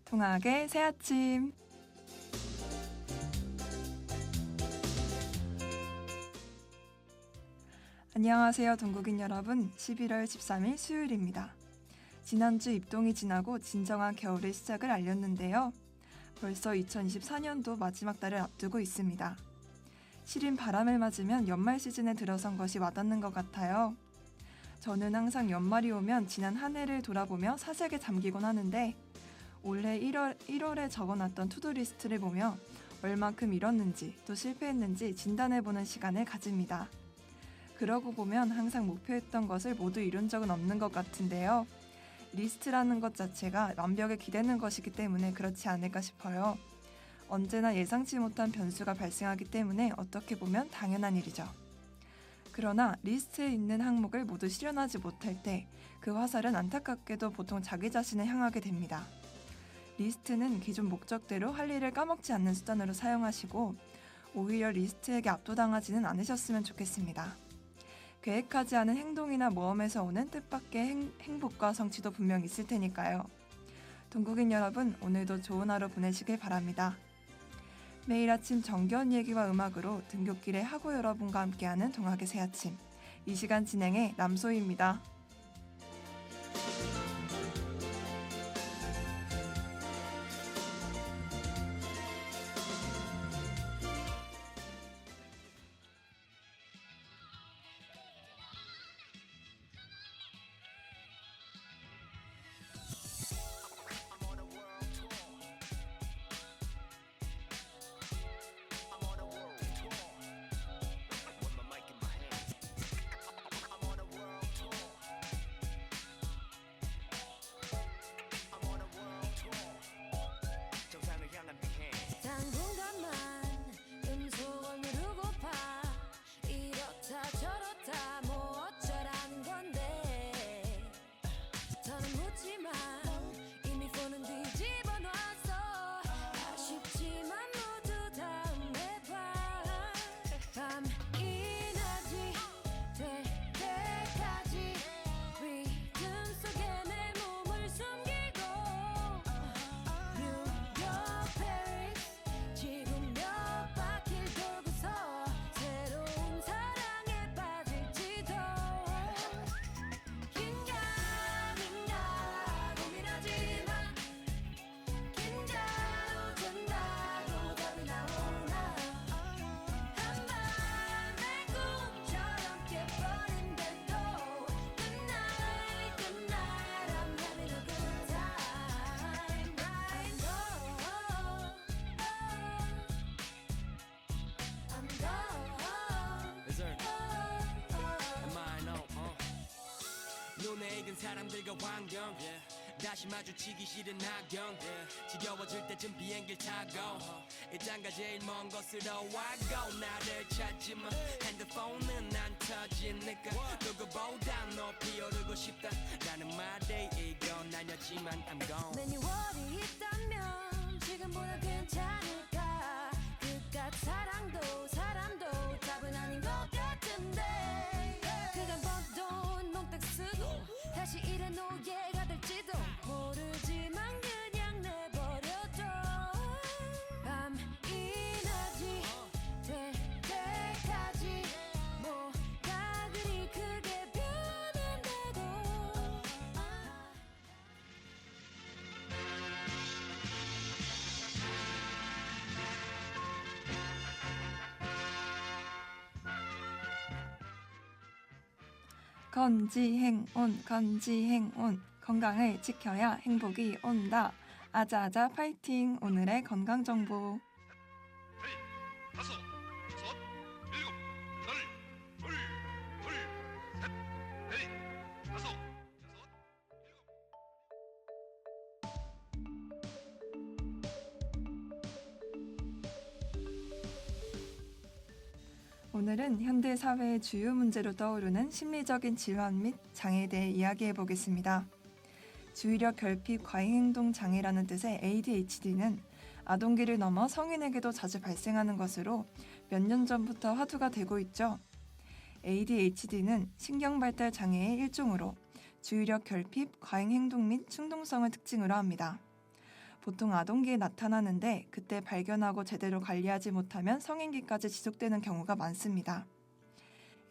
동학의 새아침. 안녕하세요, 동국인 여러분. 11월 13일 수요일입니다. 지난주 입동이 지나고 진정한 겨울의 시작을 알렸는데요. 벌써 2024년도 마지막 달을 앞두고 있습니다. 시린 바람을 맞으면 연말 시즌에 들어선 것이 와닿는 것 같아요. 저는 항상 연말이 오면 지난 한 해를 돌아보며 사색에 잠기곤 하는데 올해 1월에 적어놨던 투두리스트를 보며 얼만큼 이뤘는지 또 실패했는지 진단해보는 시간을 가집니다. 그러고 보면 항상 목표했던 것을 모두 이룬 적은 없는 것 같은데요. 리스트라는 것 자체가 완벽에 기대는 것이기 때문에 그렇지 않을까 싶어요. 언제나 예상치 못한 변수가 발생하기 때문에 어떻게 보면 당연한 일이죠. 그러나 리스트에 있는 항목을 모두 실현하지 못할 때 그 화살은 안타깝게도 보통 자기 자신을 향하게 됩니다. 리스트는 기존 목적대로 할 일을 까먹지 않는 수단으로 사용하시고 오히려 리스트에게 압도당하지는 않으셨으면 좋겠습니다. 계획하지 않은 행동이나 모험에서 오는 뜻밖의 행복과 성취도 분명 있을 테니까요. 동국인 여러분, 오늘도 좋은 하루 보내시길 바랍니다. 매일 아침 정겨운 얘기와 음악으로 등굣길에 하고 여러분과 함께하는 동학의 새아침. 이 시간 진행의 남소희입니다. 당분간만 음소거 누르고파 이렇다 저렇다 뭐 어쩌라는 건데 더는 묻지마 이미 폰은 뒤집어 놨어 아쉽지만 모두 다음에 봐 밤이 낮이 될 때까지 리듬 속에 내 몸을 숨기고 뉴욕 페리스 지금 몇 바퀴를 돌고서 새로운 사랑에 빠질지도 긴가민가 고민하지마 긴가로 된다고 답이 나오나 한밤의 꿈처럼 깨버린데도 Good night I'm having a good time right I'm gone Yes, sir. Am I know? 눈에 익은 사람들과 환경 다시 마주치기 싫은 악경 지겨워질 때쯤 비행기를 타고 일장가 제일 먼 곳으로 와고 나를 찾지만 핸드폰은 안 터지니까 누구보다 높이 오르고 싶다 라는 말이 이건 아니었지만 I'm gone 매뉴얼이 있다면 지금보다 괜찮을까 그깟 사랑도 사람도 답은 아닌 것 같은데 그간 번돈 몽땅 쓰고 다시 일의 노예가 될지도 모르지만 그냥 내버려둬 밤이 낮이 될 때까지 뭐가 그리 크게 변한다고 건지행온 건강을 지켜야 행복이 온다. 아자아자 파이팅. 오늘의 건강 정보. 헤이, 다섯, 여섯, 일곱, 여덟, 둘, 셋, 헤이, 다섯, 여섯, 일곱. 오늘은 현대 사회의 주요 문제로 떠오르는 심리적인 질환 및 장애에 대해 이야기해 보겠습니다. 주의력 결핍 과잉행동 장애라는 뜻의 ADHD는 아동기를 넘어 성인에게도 자주 발생하는 것으로 몇 년 전부터 화두가 되고 있죠. ADHD는 신경발달 장애의 일종으로 주의력 결핍, 과잉행동 및 충동성을 특징으로 합니다. 보통 아동기에 나타나는데 그때 발견하고 제대로 관리하지 못하면 성인기까지 지속되는 경우가 많습니다.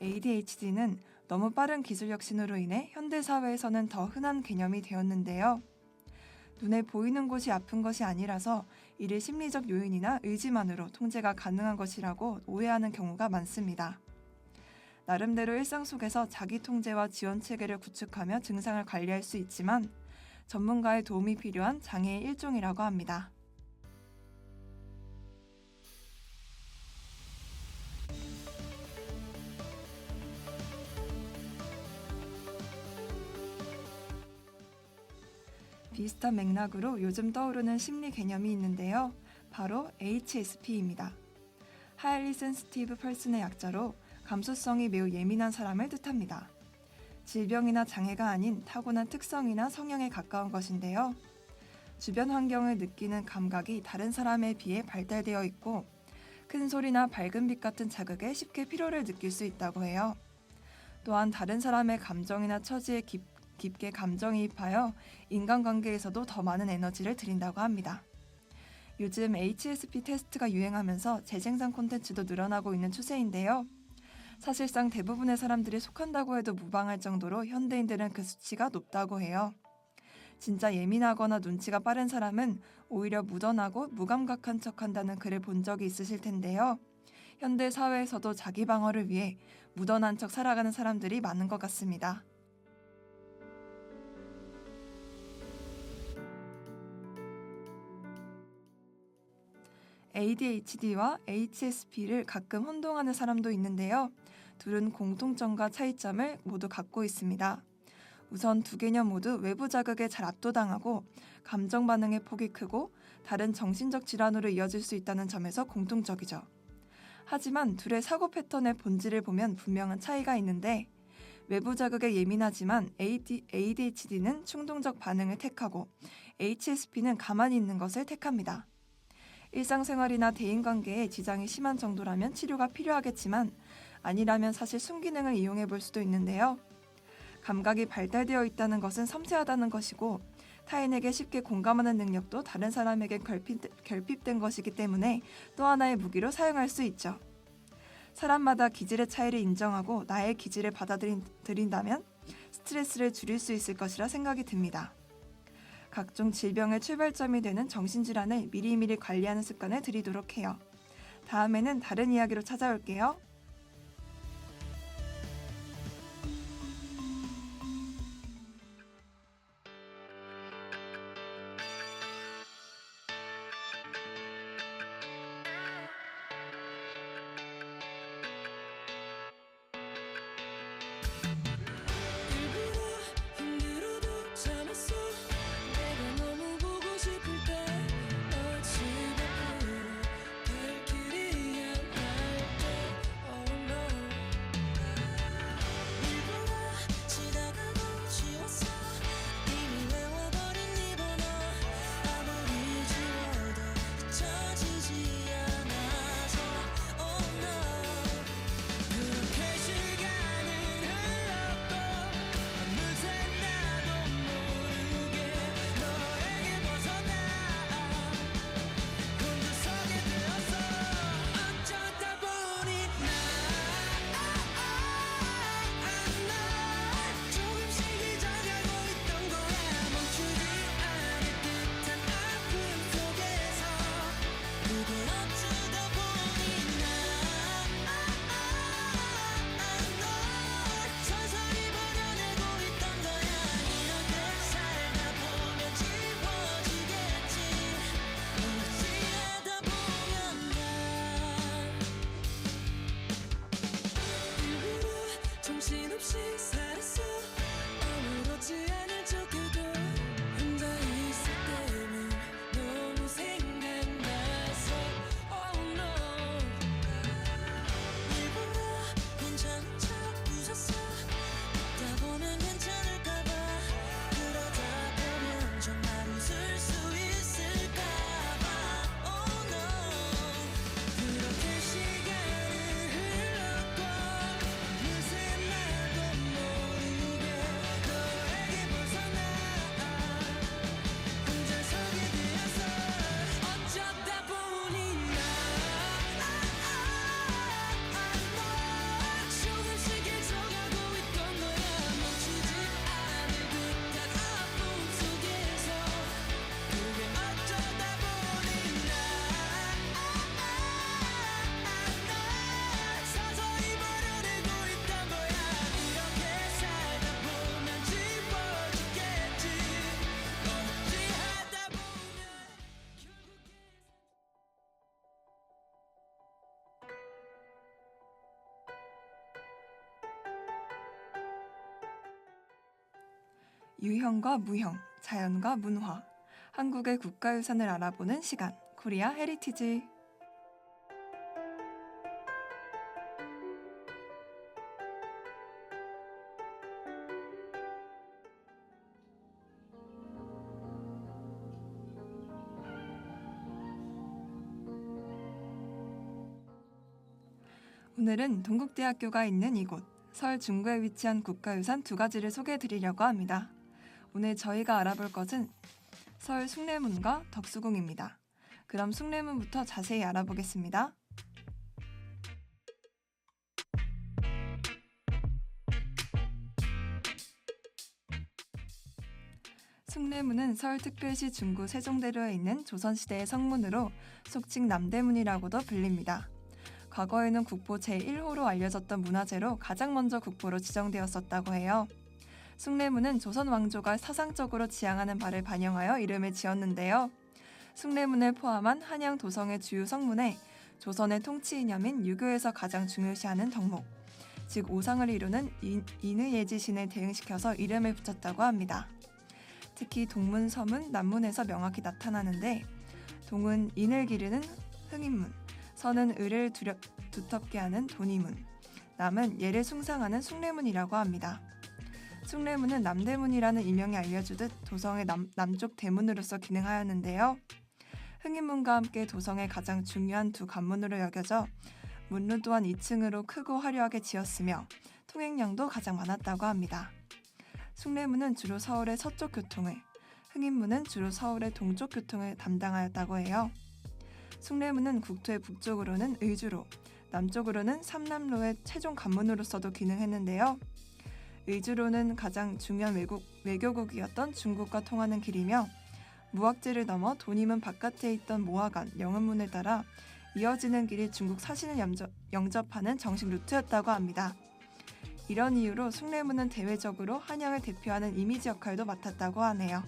ADHD는 너무 빠른 기술 혁신으로 인해 현대 사회에서는 더 흔한 개념이 되었는데요. 눈에 보이는 곳이 아픈 것이 아니라서 이를 심리적 요인이나 의지만으로 통제가 가능한 것이라고 오해하는 경우가 많습니다. 나름대로 일상 속에서 자기 통제와 지원 체계를 구축하며 증상을 관리할 수 있지만 전문가의 도움이 필요한 장애의 일종이라고 합니다. 비슷한 맥락으로 요즘 떠오르는 심리 개념이 있는데요. 바로 HSP입니다. Highly Sensitive Person의 약자로 감수성이 매우 예민한 사람을 뜻합니다. 질병이나 장애가 아닌 타고난 특성이나 성향에 가까운 것인데요. 주변 환경을 느끼는 감각이 다른 사람에 비해 발달되어 있고 큰 소리나 밝은 빛 같은 자극에 쉽게 피로를 느낄 수 있다고 해요. 또한 다른 사람의 감정이나 처지에 깊게 감정이입하여 인간관계에서도 더 많은 에너지를 들인다고 합니다. 요즘 HSP 테스트가 유행하면서 재생산 콘텐츠도 늘어나고 있는 추세인데요. 사실상 대부분의 사람들이 속한다고 해도 무방할 정도로 현대인들은 그 수치가 높다고 해요. 진짜 예민하거나 눈치가 빠른 사람은 오히려 묻어나고 무감각한 척한다는 글을 본 적이 있으실 텐데요. 현대 사회에서도 자기 방어를 위해 묻어난 척 살아가는 사람들이 많은 것 같습니다. ADHD와 HSP를 가끔 혼동하는 사람도 있는데요. 둘은 공통점과 차이점을 모두 갖고 있습니다. 우선 두 개념 모두 외부 자극에 잘 압도당하고 감정 반응의 폭이 크고 다른 정신적 질환으로 이어질 수 있다는 점에서 공통적이죠. 하지만 둘의 사고 패턴의 본질을 보면 분명한 차이가 있는데 외부 자극에 예민하지만 ADHD는 충동적 반응을 택하고 HSP는 가만히 있는 것을 택합니다. 일상생활이나 대인관계에 지장이 심한 정도라면 치료가 필요하겠지만 아니라면 사실 순기능을 이용해 볼 수도 있는데요. 감각이 발달되어 있다는 것은 섬세하다는 것이고 타인에게 쉽게 공감하는 능력도 다른 사람에게 결핍된 것이기 때문에 또 하나의 무기로 사용할 수 있죠. 사람마다 기질의 차이를 인정하고 나의 기질을 받아들인다면 스트레스를 줄일 수 있을 것이라 생각이 듭니다. 각종 질병의 출발점이 되는 정신질환을 미리미리 관리하는 습관을 들이도록 해요. 다음에는 다른 이야기로 찾아올게요. 힘들어도 참았어. 내가 너무 보고 싶을 때 너 집 앞으로 발길이 향할 때 유형과 무형, 자연과 문화, 한국의 국가유산을 알아보는 시간, 코리아 헤리티지. 오늘은 동국대학교가 있는 이곳, 서울 중구에 위치한 국가유산 두 가지를 소개해드리려고 합니다. 오늘 저희가 알아볼 것은 서울 숭례문과 덕수궁입니다. 그럼 숭례문부터 자세히 알아보겠습니다. 숭례문은 서울특별시 중구 세종대로에 있는 조선시대의 성문으로 속칭 남대문이라고도 불립니다. 과거에는 국보 제1호로 알려졌던 문화재로 가장 먼저 국보로 지정되었었다고 해요. 숭례문은 조선 왕조가 사상적으로 지향하는 바를 반영하여 이름을 지었는데요. 숭례문을 포함한 한양 도성의 주요 성문에 조선의 통치 이념인 유교에서 가장 중요시하는 덕목, 즉 오상을 이루는 인의예지신을 대응시켜서 이름을 붙였다고 합니다. 특히 동문, 서문, 남문에서 명확히 나타나는데 동은 인을 기르는 흥인문, 서는 을을 두텁게 하는 돈이문, 남은 예를 숭상하는 숭례문이라고 합니다. 숭례문은 남대문이라는 일명이 알려주듯 도성의 남쪽 대문으로서 기능하였는데요. 흥인문과 함께 도성의 가장 중요한 두 관문으로 여겨져 문루 또한 2층으로 크고 화려하게 지었으며 통행량도 가장 많았다고 합니다. 숭례문은 주로 서울의 서쪽 교통을, 흥인문은 주로 서울의 동쪽 교통을 담당하였다고 해요. 숭례문은 국토의 북쪽으로는 의주로, 남쪽으로는 삼남로의 최종 관문으로서도 기능했는데요. 의주로는 가장 중요한 외교국이었던 중국과 통하는 길이며 무악지를 넘어 돈이문 바깥에 있던 모화관, 영은문을 따라 이어지는 길이 중국 사신을 영접하는 정식 루트였다고 합니다. 이런 이유로 숭례문은 대외적으로 한양을 대표하는 이미지 역할도 맡았다고 하네요.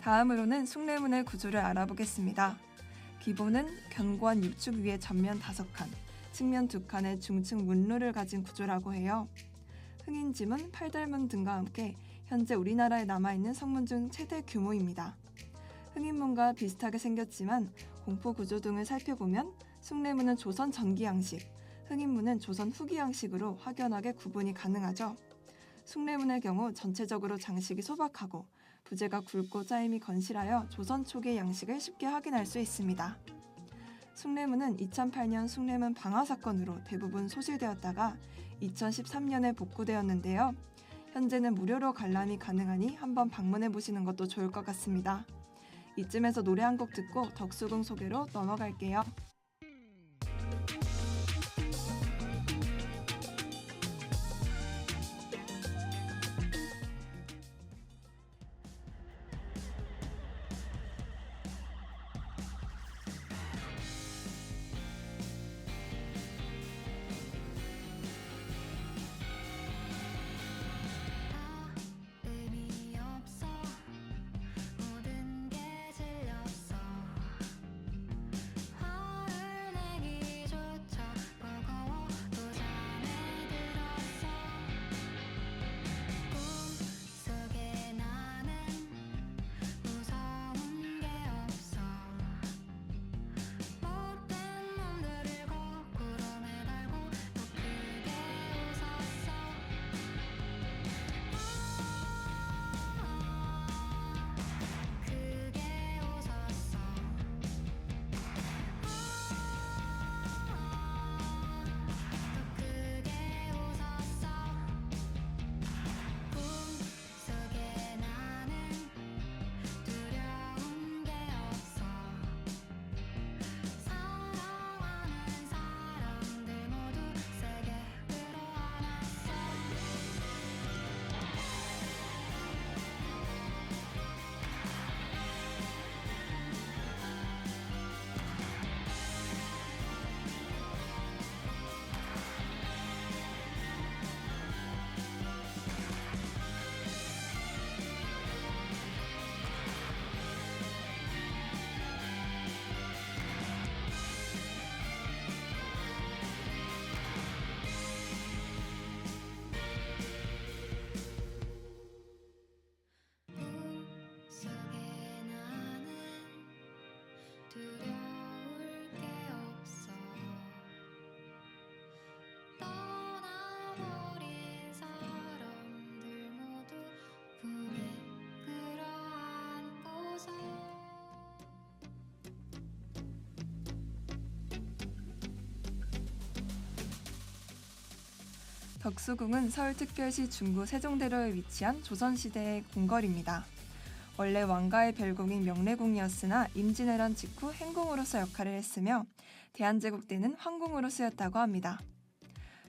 다음으로는 숭례문의 구조를 알아보겠습니다. 기본은 견고한 육축 위에 전면 5칸, 측면 2칸의 중층 문루를 가진 구조라고 해요. 흥인지문, 팔달문 등과 함께 현재 우리나라에 남아있는 성문 중 최대 규모입니다. 흥인문과 비슷하게 생겼지만 공포 구조 등을 살펴보면 숭례문은 조선 전기 양식, 흥인문은 조선 후기 양식으로 확연하게 구분이 가능하죠. 숭례문의 경우 전체적으로 장식이 소박하고 부재가 굵고 짜임이 건실하여 조선 초기의 양식을 쉽게 확인할 수 있습니다. 숭례문은 2008년 숭례문 방화 사건으로 대부분 소실되었다가 2013년에 복구되었는데요. 현재는 무료로 관람이 가능하니 한번 방문해 보시는 것도 좋을 것 같습니다. 이쯤에서 노래 한 곡 듣고 덕수궁 소개로 넘어갈게요. 의미 없어 모든 게 질렸어 화려한 두려울 게 없어 떠나버린 사람들 모두 품에 끌어안고서 덕수궁은 서울특별시 중구 세종대로에 위치한 조선시대의 궁궐입니다. 원래 왕가의 별궁인 명례궁이었으나 임진왜란 직후 행궁으로서 역할을 했으며 대한제국 때는 황궁으로 쓰였다고 합니다.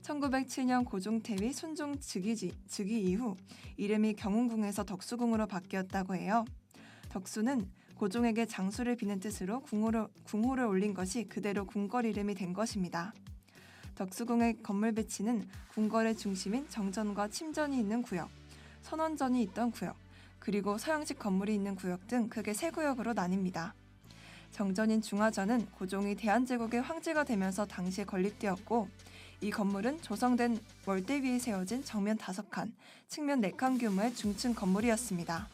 1907년 고종태위 순종 즉위 이후 이름이 경운궁에서 덕수궁으로 바뀌었다고 해요. 덕수는 고종에게 장수를 비는 뜻으로 궁호를 올린 것이 그대로 궁궐 이름이 된 것입니다. 덕수궁의 건물 배치는 궁궐의 중심인 정전과 침전이 있는 구역, 선원전이 있던 구역, 그리고 서양식 건물이 있는 구역 등 크게 세 구역으로 나뉩니다. 정전인 중화전은 고종이 대한제국의 황제가 되면서 당시에 건립되었고 이 건물은 조성된 월대 위에 세워진 정면 5칸, 측면 4칸 규모의 중층 건물이었습니다.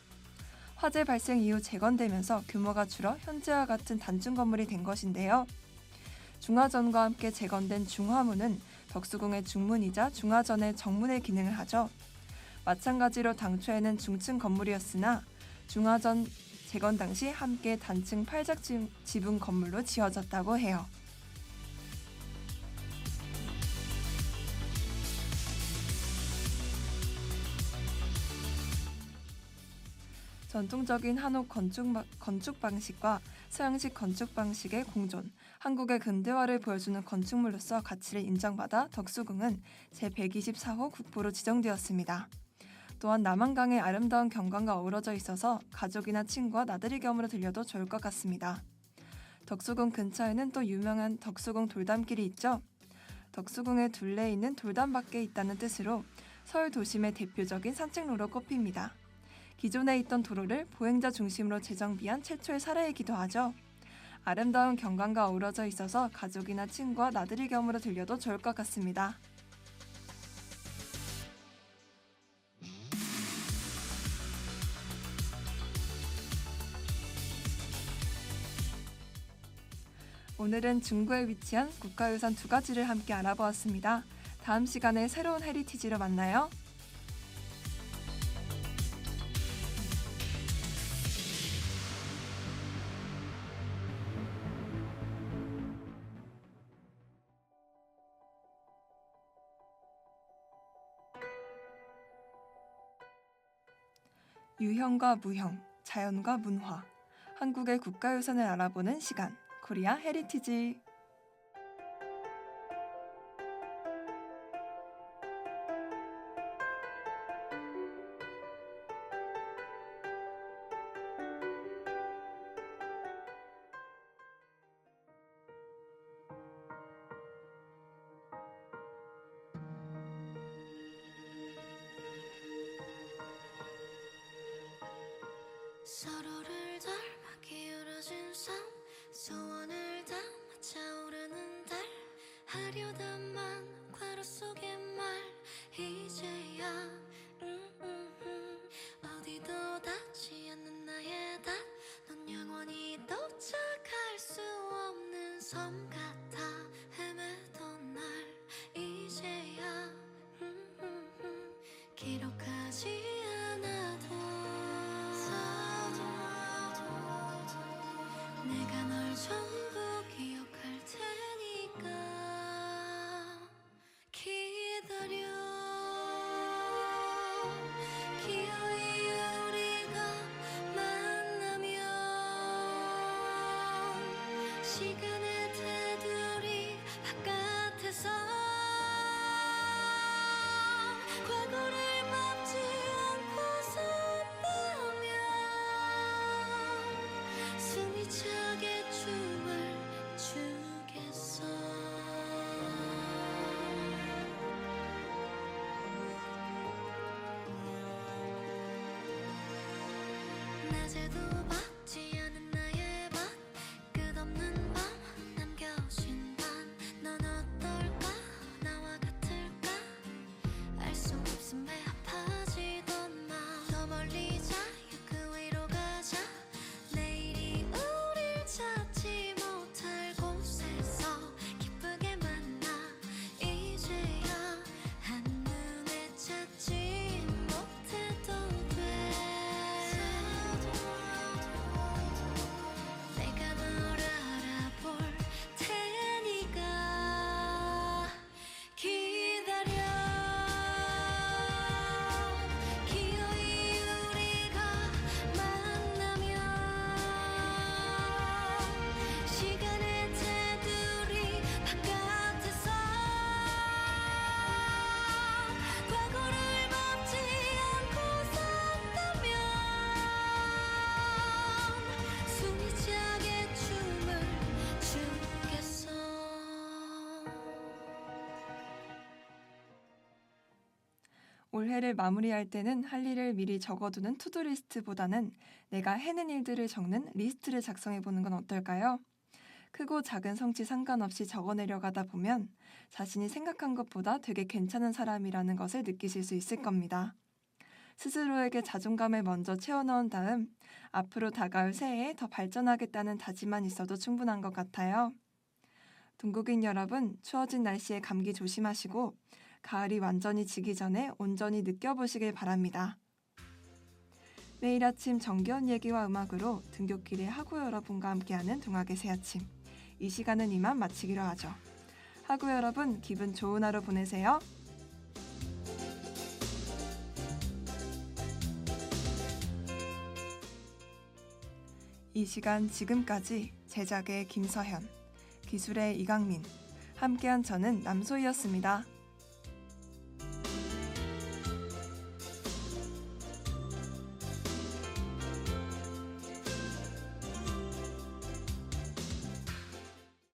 화재 발생 이후 재건되면서 규모가 줄어 현재와 같은 단층 건물이 된 것인데요. 중화전과 함께 재건된 중화문은 덕수궁의 중문이자 중화전의 정문의 기능을 하죠. 마찬가지로 당초에는 중층 건물이었으나 중화전 재건 당시 함께 단층 8작 지붕 건물로 지어졌다고 해요. 전통적인 한옥 건축 방식과 서양식 건축 방식의 공존, 한국의 근대화를 보여주는 건축물로서 가치를 인정받아 덕수궁은 제124호 국보로 지정되었습니다. 또한 남한강의 아름다운 경관과 어우러져 있어서 가족이나 친구와 나들이 겸으로 들려도 좋을 것 같습니다. 덕수궁 근처에는 또 유명한 덕수궁 돌담길이 있죠. 덕수궁의 둘레에 있는 돌담밖에 있다는 뜻으로 서울 도심의 대표적인 산책로로 꼽힙니다. 기존에 있던 도로를 보행자 중심으로 재정비한 최초의 사례이기도 하죠. 아름다운 경관과 어우러져 있어서 가족이나 친구와 나들이 겸으로 들려도 좋을 것 같습니다. 오늘은 중구에 위치한 국가유산 2가지를 함께 알아보았습니다. 다음 시간에 새로운 헤리티지로 만나요. 유형과 무형, 자연과 문화, 한국의 국가유산을 알아보는 시간, 코리아 헤리티지. 서로를 닮아 기울어진 삶 소원을 담아 차오르는 달 하려다만 괄호 속의 말 이제야 어디도 닿지 않는 나의 닷 넌 영원히 도착할 수 없는 섬 같아 헤매던 날 이제야 기록하지 않아도 내가 널 전부 기억할 테니까 기다려 기어이 우리가 만나면 시간의 테두리 바깥에서 과거를 막지 않고서 나면 숨이 차게 춤을 추겠어 낮에도 받지 않은 나의 밤 끝없는 밤 올해를 마무리할 때는 할 일을 미리 적어두는 투두리스트보다는 내가 해낸 일들을 적는 리스트를 작성해보는 건 어떨까요? 크고 작은 성취 상관없이 적어내려가다 보면 자신이 생각한 것보다 되게 괜찮은 사람이라는 것을 느끼실 수 있을 겁니다. 스스로에게 자존감을 먼저 채워넣은 다음 앞으로 다가올 새해에 더 발전하겠다는 다짐만 있어도 충분한 것 같아요. 동국인 여러분, 추워진 날씨에 감기 조심하시고 가을이 완전히 지기 전에 온전히 느껴보시길 바랍니다. 매일 아침 정겨운 얘기와 음악으로 등굣길의 하구 여러분과 함께하는 동학의 새아침. 이 시간은 이만 마치기로 하죠. 하구 여러분, 기분 좋은 하루 보내세요. 이 시간 지금까지 제작의 김서현, 기술의 이강민, 함께한 저는 남소희였습니다.